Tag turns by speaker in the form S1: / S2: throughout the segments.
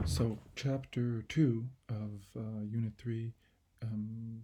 S1: So, Chapter 2 of Unit 3 um,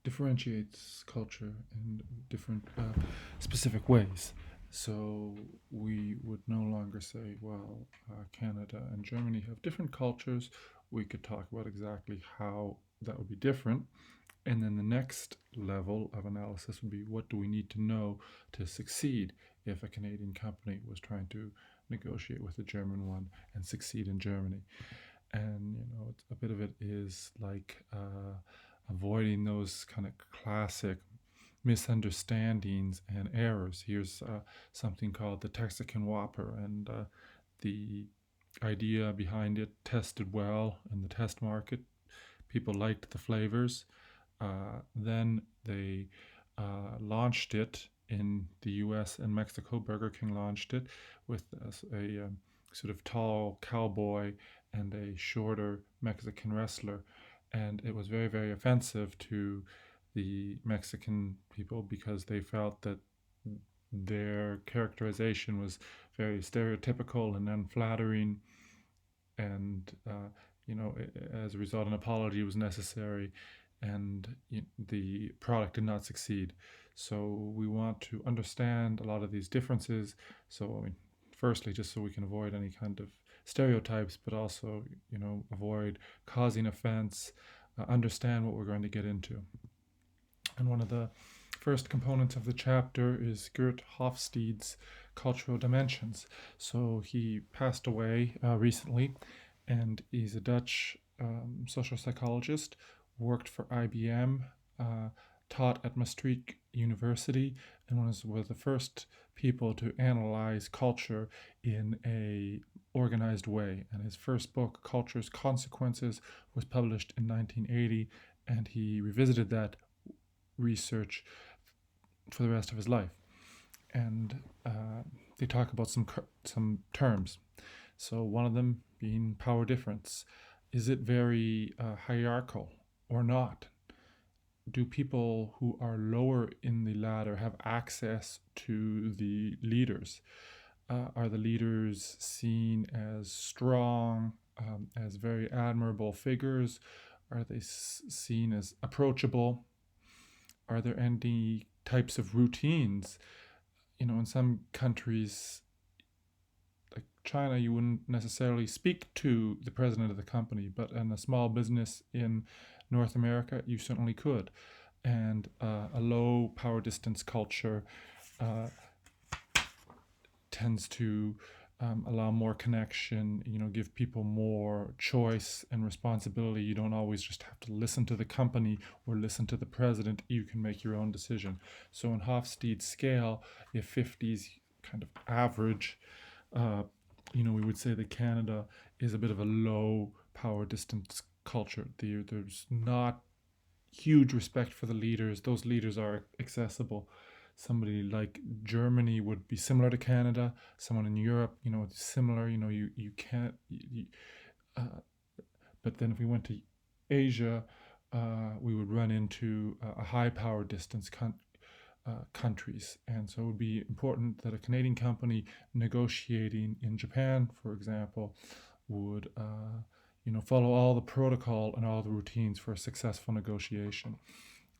S1: differentiates culture in different specific ways. So, we would no longer say, well, Canada and Germany have different cultures. We could talk about exactly how that would be different. And then the next level of analysis would be what do we need to know to succeed if a Canadian company was trying to negotiate with a German one and succeed in Germany. And it's, a bit of it is like avoiding those kind of classic misunderstandings and errors. Here's something called the Texican Whopper, and the idea behind it tested well in the test market. People liked the flavors. Then they launched it in the US and Mexico. Burger King launched it with a sort of tall cowboy and a shorter Mexican wrestler. And it was very, very offensive to the Mexican people because they felt that their characterization was very stereotypical and unflattering. And, as a result, an apology was necessary and the product did not succeed. So we want to understand a lot of these differences. So, firstly, just so we can avoid any kind of stereotypes, but also, avoid causing offense, understand what we're going to get into. And one of the first components of the chapter is Geert Hofstede's cultural dimensions. So he passed away recently, and he's a Dutch social psychologist, worked for IBM, taught at Maastricht University, and was one of the first people to analyze culture in a organized way. And his first book, Culture's Consequences, was published in 1980, and he revisited that research for the rest of his life. And they talk about some terms. So one of them being power difference. Is it very hierarchical or not? Do people who are lower in the ladder have access to the leaders? Are the leaders seen as strong, as very admirable figures? Are they seen as approachable? Are there any types of routines? In some countries, like China, you wouldn't necessarily speak to the president of the company, but in a small business in North America, you certainly could. And a low power distance culture tends to allow more connection, give people more choice and responsibility. You don't always just have to listen to the company or listen to the president. You can make your own decision. So in Hofstede's scale, if 50 is kind of average, we would say that Canada is a bit of a low power distance culture. There's not huge respect for the leaders. Those leaders are accessible. Somebody like Germany would be similar to Canada. Someone in Europe, it's similar. You can't. But then if we went to Asia, we would run into a high power distance countries. And so it would be important that a Canadian company negotiating in Japan, for example, would follow all the protocol and all the routines for a successful negotiation.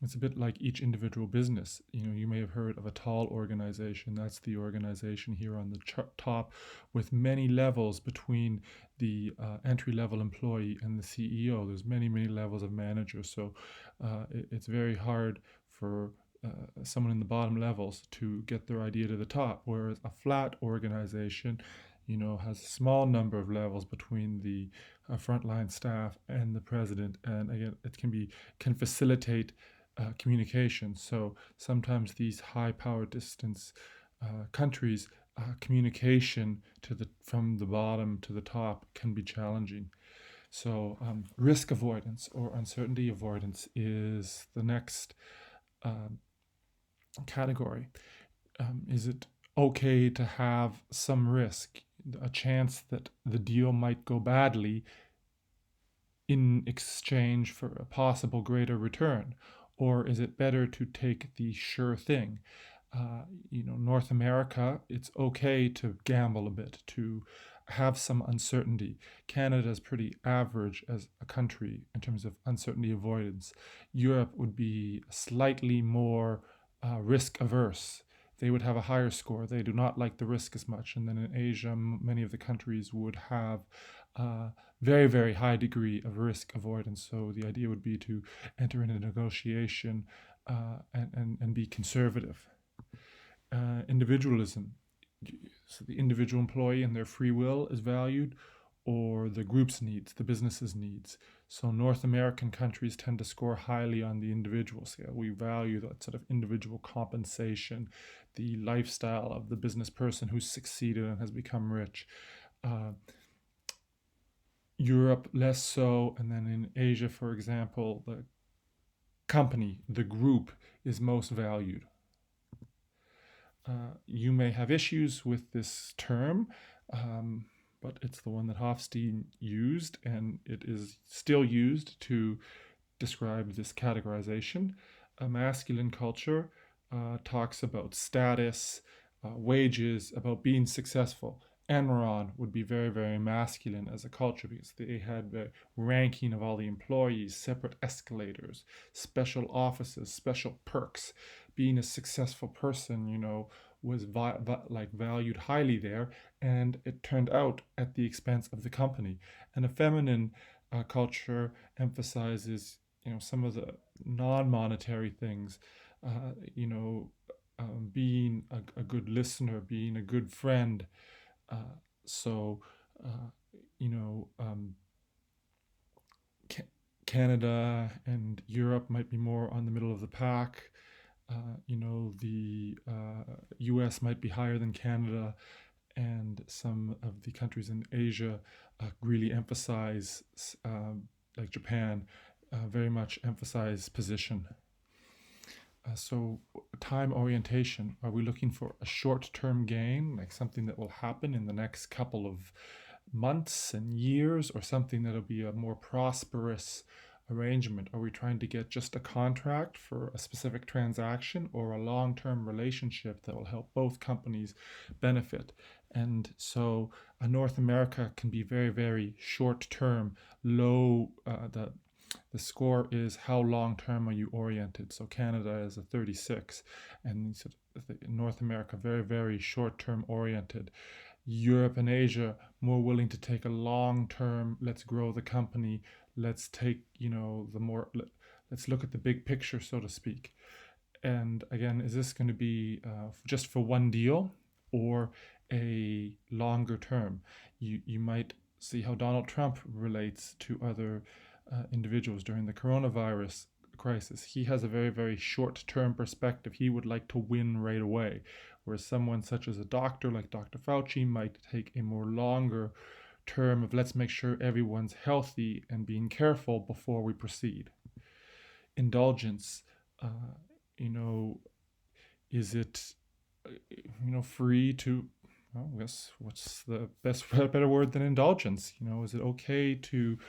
S1: It's a bit like each individual business. You may have heard of a tall organization. That's the organization here on the top, with many levels between the entry-level employee and the CEO. There's many, many levels of manager. So it's very hard for someone in the bottom levels to get their idea to the top, whereas a flat organization has a small number of levels between the frontline staff and the president, and again, it can facilitate communication. So sometimes these high power distance countries, communication from the bottom to the top can be challenging. So risk avoidance or uncertainty avoidance is the next category. Is it okay to have some risk, a chance that the deal might go badly in exchange for a possible greater return? Or is it better to take the sure thing? North America, it's okay to gamble a bit, to have some uncertainty. Canada is pretty average as a country in terms of uncertainty avoidance. Europe would be slightly more risk averse. They would have a higher score. They do not like the risk as much. And then in Asia, many of the countries would have a very, very high degree of risk avoidance. So the idea would be to enter into negotiation and be conservative. Individualism. So the individual employee and their free will is valued, or the group's needs, the business's needs. So North American countries tend to score highly on the individual scale. We value that sort of individual compensation, the lifestyle of the business person who's succeeded and has become rich. Europe less so, and then in Asia, for example, the company, the group, is most valued. You may have issues with this term, but it's the one that Hofstede used, and it is still used to describe this categorization. A masculine culture talks about status, wages, about being successful. Enron would be very, very masculine as a culture because they had the ranking of all the employees, separate escalators, special offices, special perks. Being a successful person, was valued highly there, and it turned out at the expense of the company. And a feminine culture emphasizes, some of the non-monetary things, being a good listener, being a good friend. So, Canada and Europe might be more on the middle of the pack. The US might be higher than Canada, and some of the countries in Asia really emphasize, like Japan, very much emphasize position. So time orientation, are we looking for a short-term gain, like something that will happen in the next couple of months and years, or something that'll be a more prosperous arrangement? Are we trying to get just a contract for a specific transaction, or a long-term relationship that will help both companies benefit? And so North America can be very, very short-term, low. The score is how long-term are you oriented. So Canada is a 36, and North America very, very short-term oriented. Europe and Asia more willing to take a long-term, let's grow the company, let's take, let's look at the big picture, so to speak. And again, is this going to be just for one deal or a longer term? You might see how Donald Trump relates to other individuals during the coronavirus crisis. He has a very, very short-term perspective. He would like to win right away, whereas someone such as a doctor like Dr. Fauci might take a more longer term of let's make sure everyone's healthy and being careful before we proceed. Indulgence, is it, free to, I guess, what's the better word than indulgence? Is it okay to,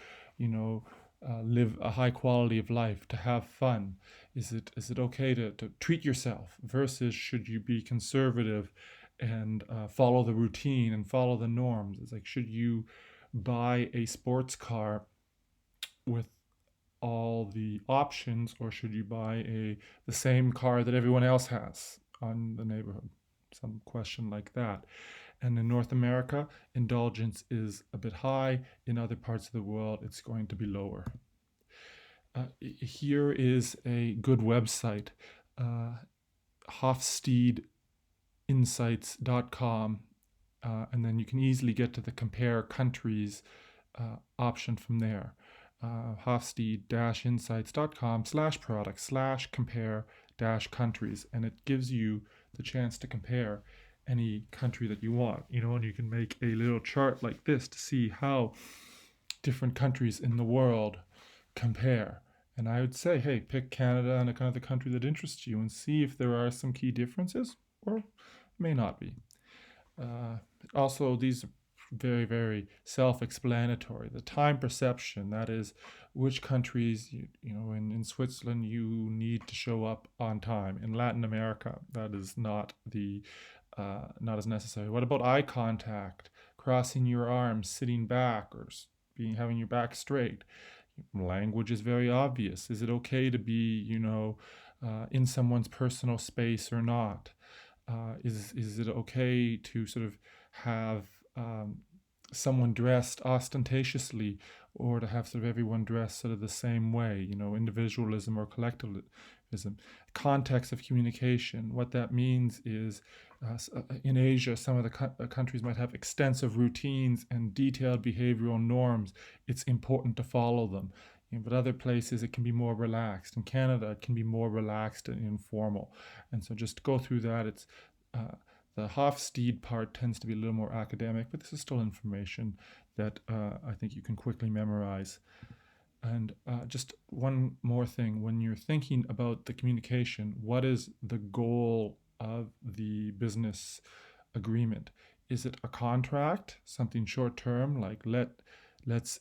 S1: live a high quality of life, to have fun? Is it okay to treat yourself, versus should you be conservative and follow the routine and follow the norms? It's like, should you buy a sports car with all the options, or should you buy the same car that everyone else has on the neighborhood? Some question like that. And in North America, indulgence is a bit high. In other parts of the world, it's going to be lower. Here is a good website, hofstedeinsights.com, and then you can easily get to the compare countries option from there. Hofstede-insights.com/product/compare-countries, and it gives you the chance to compare any country that you want, and you can make a little chart like this to see how different countries in the world compare. And I would say, hey, pick Canada and a kind of the country that interests you and see if there are some key differences, or may not be. Also, these are very, very self-explanatory. The time perception, that is, which countries, in Switzerland, you need to show up on time. In Latin America, that is not as necessary. What about eye contact? crossing your arms, sitting back, or having your back straight. Language is very obvious. Is it okay to be, in someone's personal space or not? Is it okay to sort of have someone dressed ostentatiously, or to have sort of everyone dressed sort of the same way? Individualism or collectivism. Context of communication. What that means is, in Asia, some of the countries might have extensive routines and detailed behavioral norms. It's important to follow them. But other places it can be more relaxed. In Canada, it can be more relaxed and informal. And so just to go through that, it's the Hofstede part tends to be a little more academic, but this is still information that I think you can quickly memorize. And just one more thing, when you're thinking about the communication, what is the goal of the business agreement? Is it a contract, something short term, like let's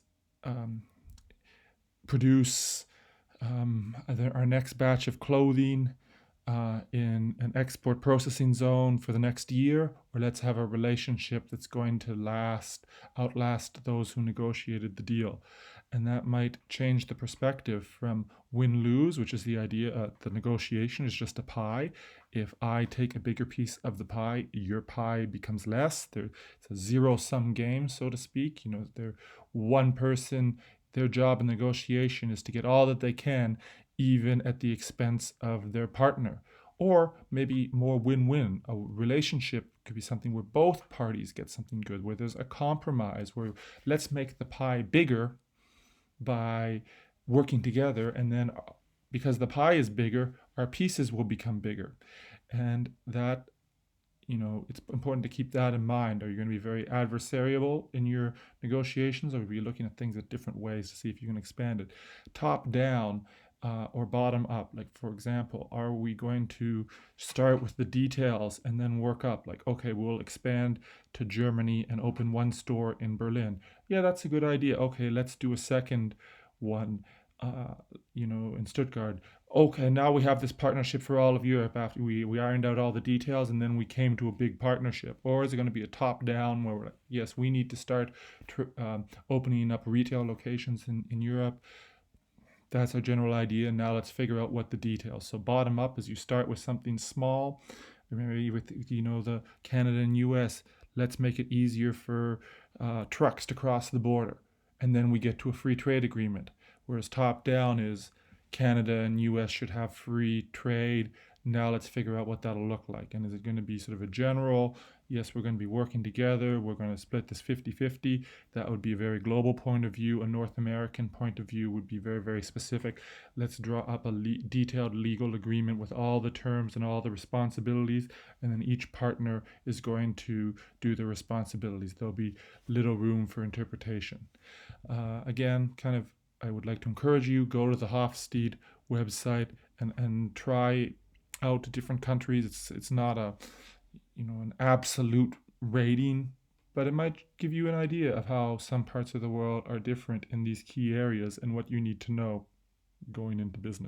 S1: produce our next batch of clothing in an export processing zone for the next year, or let's have a relationship that's going to outlast those who negotiated the deal? And that might change the perspective from win-lose, which is the idea the negotiation is just a pie. If I take a bigger piece of the pie, your pie becomes less. It's a zero-sum game, so to speak. One person, their job in negotiation is to get all that they can, even at the expense of their partner. Or maybe more win-win. A relationship could be something where both parties get something good, where there's a compromise, where let's make the pie bigger by working together, and then because the pie is bigger, our pieces will become bigger. And that, it's important to keep that in mind. Are you going to be very adversarial in your negotiations, or are you looking at things at different ways to see if you can expand it? Top down or bottom up. Like, for example, are we going to start with the details and then work up? Like, okay, we'll expand to Germany and open one store in Berlin. Yeah, that's a good idea. Okay, let's do a second one, in Stuttgart. Okay, now we have this partnership for all of Europe after we ironed out all the details, and then we came to a big partnership? Or is it going to be a top-down where we're like, yes, we need to start opening up retail locations in Europe? That's our general idea. Now let's figure out what the details. So bottom up is you start with something small. Remember with the Canada and US, let's make it easier for trucks to cross the border. And then we get to a free trade agreement. Whereas top down is Canada and US should have free trade. Now let's figure out what that'll look like. And is it going to be sort of a general, yes, we're going to be working together, we're going to split this 50-50. That would be a very global point of view. A North American point of view would be very, very specific. Let's draw up a detailed legal agreement with all the terms and all the responsibilities, and then each partner is going to do the responsibilities. There'll be little room for interpretation. Again, I would like to encourage you, go to the Hofstede website and try out different countries. It's not an absolute rating, but it might give you an idea of how some parts of the world are different in these key areas and what you need to know going into business.